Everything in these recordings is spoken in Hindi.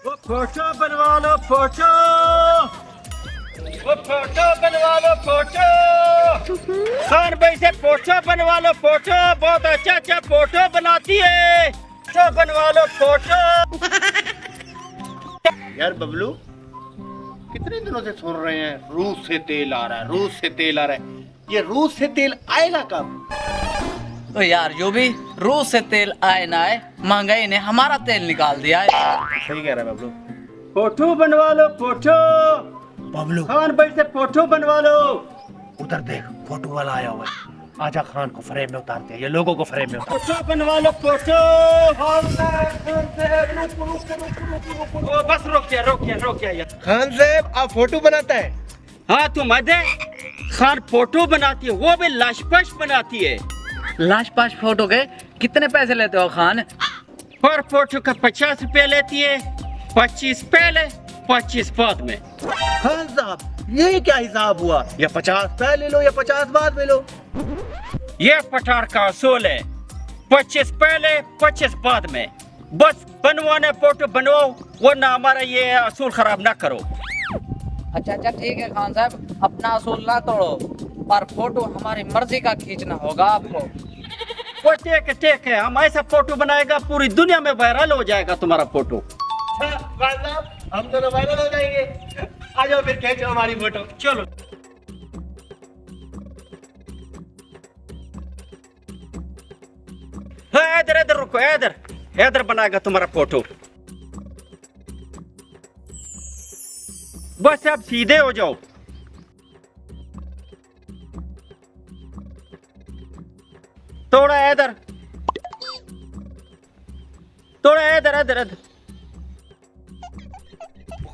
वो फोटो बनवा लो फोटो, वो फोटो बनवा लो फोटो, खान भाई से फोटो बनवा लो फोटो, बहुत अच्छा अच्छा फोटो बनाती है, फोटो बनवा लो फोटो। यार बबलू कितने दिनों से सुन रहे हैं रूस से तेल आ रहा है, रूस से तेल आ रहा है। ये रूस से तेल आएगा कब? तो यार जो भी रूस से तेल आए ना आए, महंगाई ने हमारा तेल निकाल दिया है। सही कह रहा है बबलू। फोटो बनवा लो फोटो, बबलू खान भाई से फोटो बनवा लो। उधर देख फोटो वाला आया हुआ है। आजा खान को फ्रेम में उतारते हैं, ये लोगों को फ्रेम में उतारते फोटो बनवा लो फोटो। ओ, बस रोक गया यार। खान साहब आप फोटो बनाता है? हाँ तू मत है, खान फोटो बनाती है, वो भी लाशपश बनाती है। लाश पाश फोटो के कितने पैसे लेते हो खान? पर फोटो का 50 रुपए लेती है, 25 पहले 25 बाद में। खान साहब ये क्या हिसाब हुआ? या 50 पहले लो या 50 बाद में लो। ये पठार का असूल है, 25 पहले 25 बाद में। बस बनवाने फोटो बनवाओ, वरना हमारा ये असूल खराब ना करो। अच्छा ठीक है खान साहब, अपना असूल ना तोड़ो, पर फोटो हमारी मर्जी का खींचना होगा आपको। वो टेक है, हम ऐसा फोटो बनाएगा पूरी दुनिया में वायरल हो जाएगा तुम्हारा फोटो। खान साहब हम दोनों वायरल हो जाएंगे। आ जाओ फिर खींचो हमारी फोटो। चलो हाँ, इधर रुको, इधर बनाएगा तुम्हारा फोटो। बस अब सीधे हो जाओ। थोड़ा इधर इधर।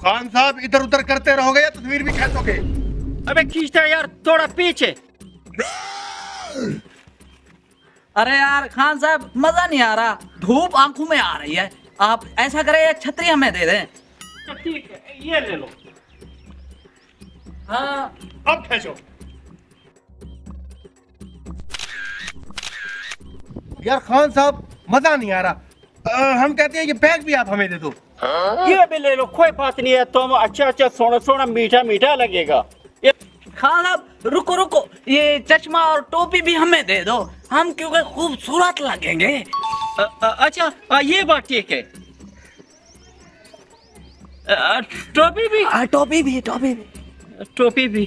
खान साहब इधर उधर करते रहोगे या तस्वीर भी खींचोगे? अबे खींचता यार, थोड़ा पीछे। अरे यार खान साहब मजा नहीं आ रहा, धूप आंखों में आ रही है। आप ऐसा करें छतरी हमें दे दें। ठीक है, ये ले लो। हाँ अब खींचो। यार खान साहब मजा नहीं आ रहा। हम कहते हैं ये बैग भी आप हमें दे दो। ये भी ले लो, कोई बात नहीं है। तुम अच्छा सोना मीठा लगेगा। खान साहब रुको, ये चश्मा और टोपी भी हमें दे दो, हम क्योंकि खूबसूरत लगेंगे। अच्छा ये बात ठीक है। टोपी भी टोपी भी।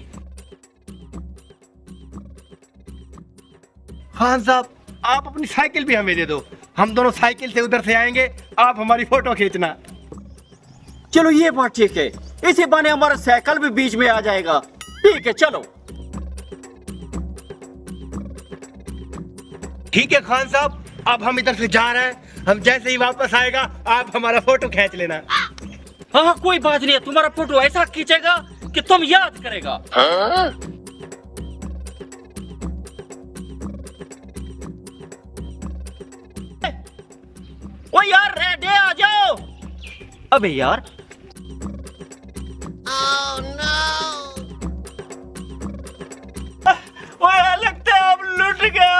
खान साहब आप अपनी साइकिल भी हमें दे दो, हम दोनों साइकिल से उधर से आएंगे, आप हमारी फोटो खींचना। चलो ये बात ठीक है, इसी बहाने हमारा साइकिल भी बीच में आ जाएगा। ठीक है चलो। ठीक है खान साहब, अब हम इधर से जा रहे हैं, हम जैसे ही वापस आएगा आप हमारा फोटो खींच लेना। हाँ कोई बात नहीं है, तुम्हारा फोटो ऐसा खींचेगा कि तुम याद करेगा। ओ यार रेडी आ जाओ। अबे यार ओए लगता है अब लुट गया।